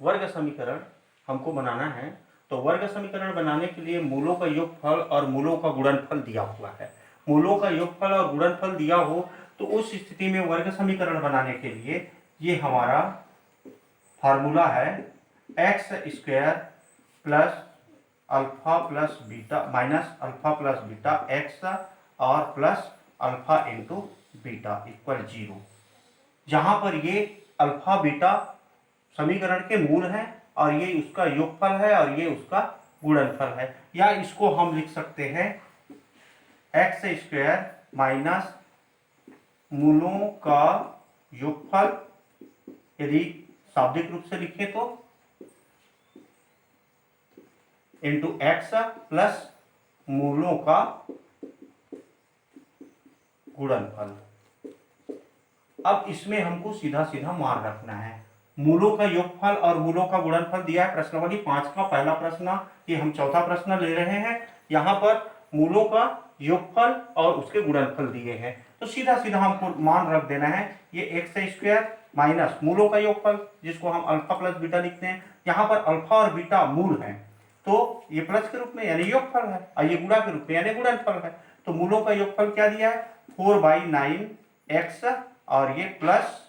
वर्ग समीकरण हमको बनाना है। तो वर्ग समीकरण बनाने के लिए मूलों का योगफल और मूलों का गुणनफल दिया हुआ है। मूलों का योगफल और गुणनफल दिया हो तो उस स्थिति में वर्ग समीकरण बनाने के लिए ये हमारा फार्मूला है x square plus alpha plus beta minus alpha plus beta x और plus alpha into beta equal 0, जहां पर ये अल्फा बीटा समीकरण के मूल हैं और ये उसका योगफल है और ये उसका गुणनफल है। या इसको हम लिख सकते हैं एक्स स्क्वायर माइनस मूलों का योगफल, यदि शाब्दिक रूप से लिखें तो इंटू एक्स प्लस मूलों का गुणनफल। अब इसमें हमको सीधा सीधा मान रखना है। मूलों का योगफल और मूलों का गुणनफल दिया है प्रश्नावली 5 का पहला प्रश्न, ये हम चौथा प्रश्न ले रहे हैं। यहाँ पर मूलों का योगफल और उसके गुणनफल दिए हैं, तो सीधा सीधा हमको मान रख देना है। ये एक्स स्क्वायर माइनस मूलों का योगफल, जिसको हम अल्फा प्लस बीटा लिखते हैं। यहाँ पर अल्फा और बीटा मूल हैं, तो ये प्लस के रूप में यानी योगफल है और ये गुणा के रूप में यानी गुणनफल है। तो मूलों का योगफल क्या दिया है 4/9 एक्स और ये प्लस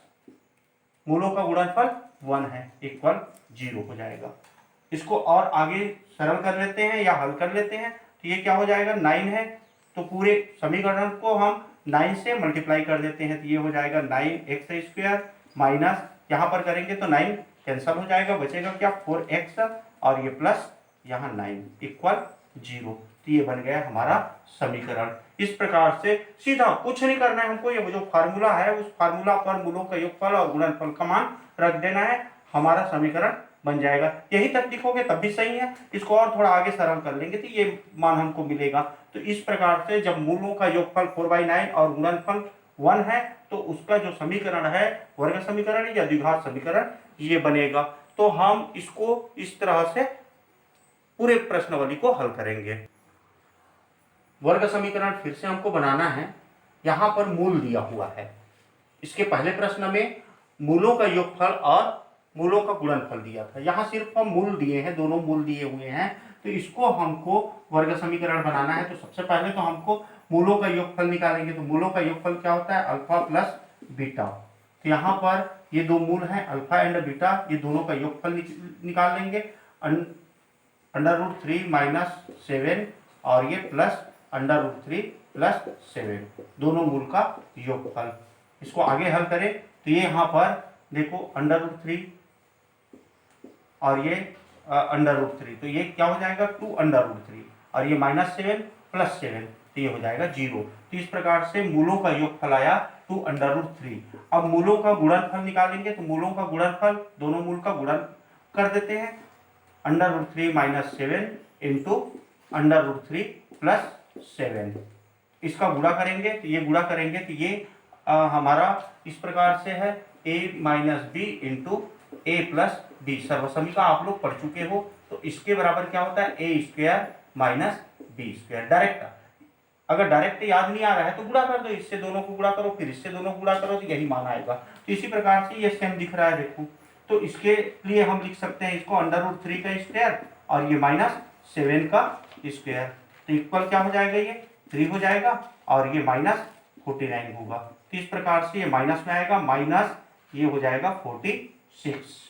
मूलों का गुणनफल 1 है इक्वल 0 हो जाएगा। इसको और आगे सरल कर लेते हैं या हल कर लेते हैं, तो ये क्या हो जाएगा 9 है, तो पूरे समीकरण को हम 9 से मल्टीप्लाई कर देते हैं, तो ये हो जाएगा 9x² माइनस यहाँ पर करेंगे तो 9 कैंसल हो जाएगा, बचेगा क्या 4x और ये प्लस यहाँ 9 इक्वल 0। तो ये बन गया हमारा समीकरण। इस प्रकार से सीधा कुछ नहीं करना है हमको, ये जो फार्मूला है उस फार्मूला पर मूलों का योगफल और गुणनफल का मान रख देना है, हमारा समीकरण बन जाएगा। यही तक लिखोगे तब भी सही है, इसको और थोड़ा आगे सरल कर लेंगे तो ये मान हमको मिलेगा। तो इस प्रकार से जब मूलों का योगफल 4/9 और गुणनफल 1 है तो उसका जो समीकरण है वर्ग समीकरण या द्विघात समीकरण ये बनेगा। तो हम इसको इस तरह से पूरे प्रश्नावली को हल करेंगे। वर्ग समीकरण फिर से हमको बनाना है। यहां पर मूल दिया हुआ है, इसके पहले प्रश्न में मूलों का योगफल और मूलों का गुणनफल दिया था, यहाँ सिर्फ हम मूल दिए हैं, दोनों मूल दिए हुए हैं। तो इसको हमको वर्ग समीकरण बनाना है। तो सबसे पहले तो हमको मूलों का योगफल निकालेंगे। तो मूलों का योगफल क्या होता है अल्फा प्लस बीटा। तो यहाँ पर ये दो मूल हैं अल्फा एंड बीटा, ये दोनों का योगफल निकाल लेंगे। √3 माइनस 7 और ये प्लस √3 प्लस 7, दोनों मूल का योगफल। इसको आगे हल करें तो ये यहाँ पर देखो √3 और ये √3, तो ये क्या हो जाएगा 2√3 और ये -7 प्लस 7, तो ये हो जाएगा 0। तो इस प्रकार से मूलों का योगफल आया 2√3। अब मूलों का गुणनफल निकालेंगे, तो मूलों का गुणनफल दोनों मूल का गुणन कर देते हैं, √3 माइनस 7 इंटू √3 प्लस 7। इसका गुणा करेंगे तो ये गुणा करेंगे तो ये हमारा इस प्रकार से है a minus B into A plus B. सर्वसमीका आप लोग पढ़ चुके हो, तो इसके बराबर क्या होता है a² माइनस b²। डायरेक्ट अगर डायरेक्ट याद नहीं आ रहा है तो गुणा कर दो, इससे दोनों को गुणा करो फिर इससे दोनों को गुणा करो तो यही मान आएगा। तो इसी प्रकार से ये सेम दिख रहा है देखो, तो इसके लिए हम लिख सकते हैं इसको √3 का स्क्वायर और ये -7 का स्क्वायर, तो इक्वल क्या हो जाएगा ये 3 हो जाएगा और ये -49 होगा। तो इस प्रकार से ये माइनस में आएगा, माइनस ये हो जाएगा 46।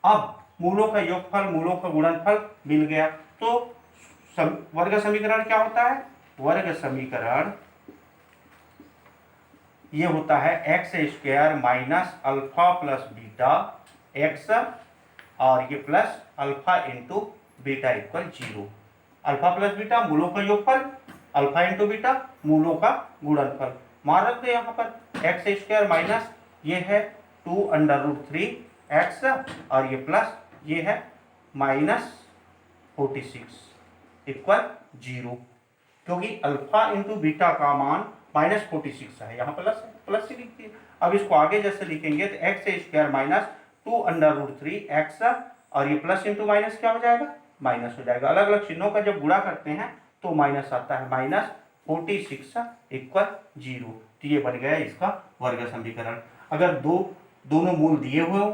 अब मूलों का योगफल मूलों का गुणनफल मिल गया। तो वर्ग समीकरण क्या होता है, वर्ग समीकरण ये होता है x² minus alpha plus beta x और ये plus alpha into beta equal 0। Alpha plus beta मूलों का योगफल, अल्फा इंटू बीटा मूलों का गुणनफल। मान रख दो यहाँ पर x² माइनस ये है 2√3 एक्स और ये प्लस ये है -46 इक्वल 0, क्योंकि अल्फा इंटू बीटा का मान -46 है, यहाँ प्लस ही लिखती है। अब इसको आगे जैसे लिखेंगे तो x² माइनस 2√3 एक्स और ये प्लस इंटू माइनस क्या हो जाएगा माइनस हो जाएगा। अलग अलग चिन्हों का जब गुणा करते हैं तो माइनस आता है, -46 इक्वल 0। तो ये बन गया इसका वर्ग समीकरण। अगर दोनों मूल दिए हुए हो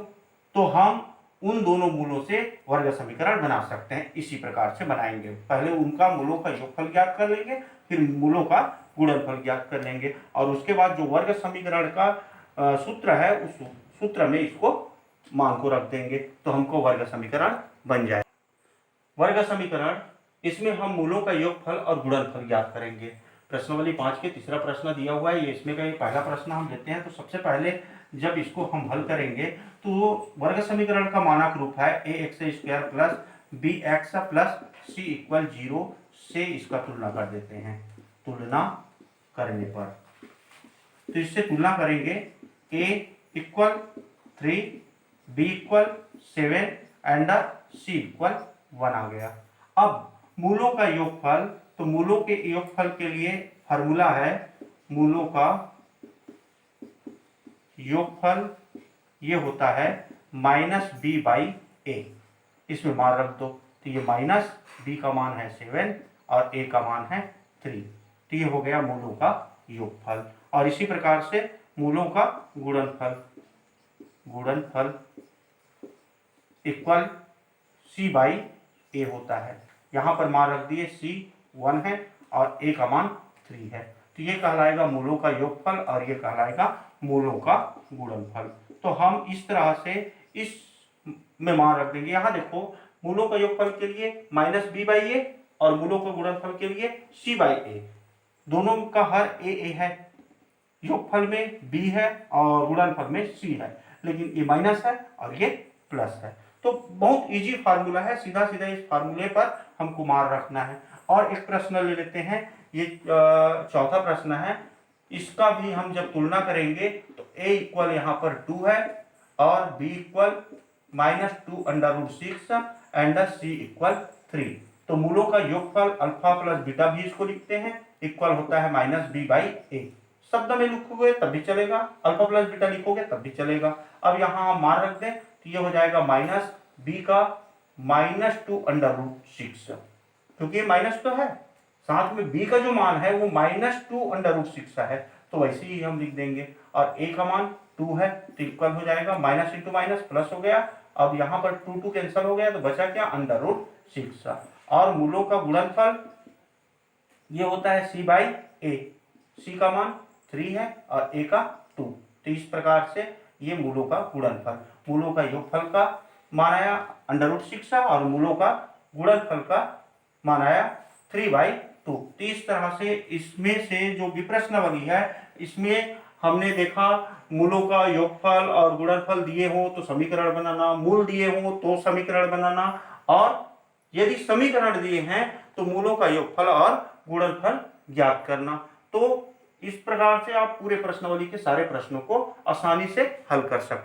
तो हम उन दोनों मूलों से वर्ग समीकरण बना सकते हैं। इसी प्रकार से बनाएंगे, पहले उनका मूलों का योगफल ज्ञात कर लेंगे, फिर मूलों का गुणनफल ज्ञात कर लेंगे, और उसके बाद जो वर्ग समीकरण का सूत्र है उस सूत्र में इसको मान को रख देंगे, तो हमको वर्ग समीकरण बन जाए। वर्ग समीकरण, इसमें हम मूलों का योगफल और गुणनफल ज्ञात करेंगे। प्रश्नावली 5 के तीसरा प्रश्न दिया हुआ है, ये इसमें का ये पहला प्रश्न हम लेते हैं। तो सबसे पहले जब इसको हम हल करेंगे तो वर्ग समीकरण का मानक रूप है ax² plus bx plus c equal 0 से इसका तुलना कर देते हैं। तुलना करने पर तो इससे तुलना करेंगे, a equal 3, b equal 7 and c equal 1 आ गया। अब मूलों का योगफल, तो मूलों के योगफल के लिए फार्मूला है मूलों का योगफल, ये होता है -b/a। इसमें मान रख दो, तो ये माइनस b का मान है 7 और a का मान है 3, तो ये हो गया मूलों का योगफल। और इसी प्रकार से मूलों का गुणनफल, गुणनफल इक्वल c/a होता है। यहाँ पर मान रख दिए, c 1 है और a का मान 3 है, तो ये कहलाएगा मूलों का योगफल और ये कहलाएगा मूलों का गुणनफल। तो हम इस तरह से इस में मान रख देंगे। यहाँ देखो, मूलों का योगफल के लिए -b/a और मूलों का गुणनफल के लिए c/a, दोनों का हर a है, योगफल में b है और गुणनफल में c है, लेकिन ये माइनस है और ये प्लस है। तो बहुत इजी फार्मूला है, सीधा सीधा इस फार्मूले पर हमको मान रखना है। और एक प्रश्न ले लेते हैं, ये चौथा प्रश्न है। इसका भी हम जब तुलना करेंगे तो a इक्वल यहाँ पर 2 है और b equal -2√6 and c equal 3। तो मूलों का योगफल अल्फा प्लस बीटा भी इसको लिखते हैं, इक्वल होता है -b/a। शब्द में लिखोगे तब भी चलेगा, अल्फा प्लस बीटा लिखोगे तब भी चलेगा। अब यहाँ हम मान रख दें तो ये हो जाएगा -b का -2√6, क्योंकि माइनस तो है, साथ में b का जो मान है वो -2√6 है, तो वैसे ही हम लिख देंगे। और a का मान 2 है, तो इक्वल हो जाएगा माइनस इंटू माइनस प्लस हो गया। अब यहाँ पर 2 कैंसिल हो गया, तो बचा क्या, √6। और मूलों का गुणनफल ये होता है c/a, c का मान 3 है और a का 2, तो इस प्रकार से ये मूलों का गुणनफल, मूलों का योगफल का मान आया √6 और मूलों का गुणनफल का मान आया 3/2। तो इस तरह से इसमें से जो विप्रश्नावली है, इसमें हमने देखा मूलों का योगफल और गुणनफल दिए हो तो समीकरण बनाना, मूल दिए हो तो समीकरण बनाना, और यदि समीकरण दिए हैं तो मूलों का योगफल और गुणनफल ज्ञात करना। तो इस प्रकार से आप पूरे प्रश्नावली के सारे प्रश्नों को आसानी से हल कर सकते हैं।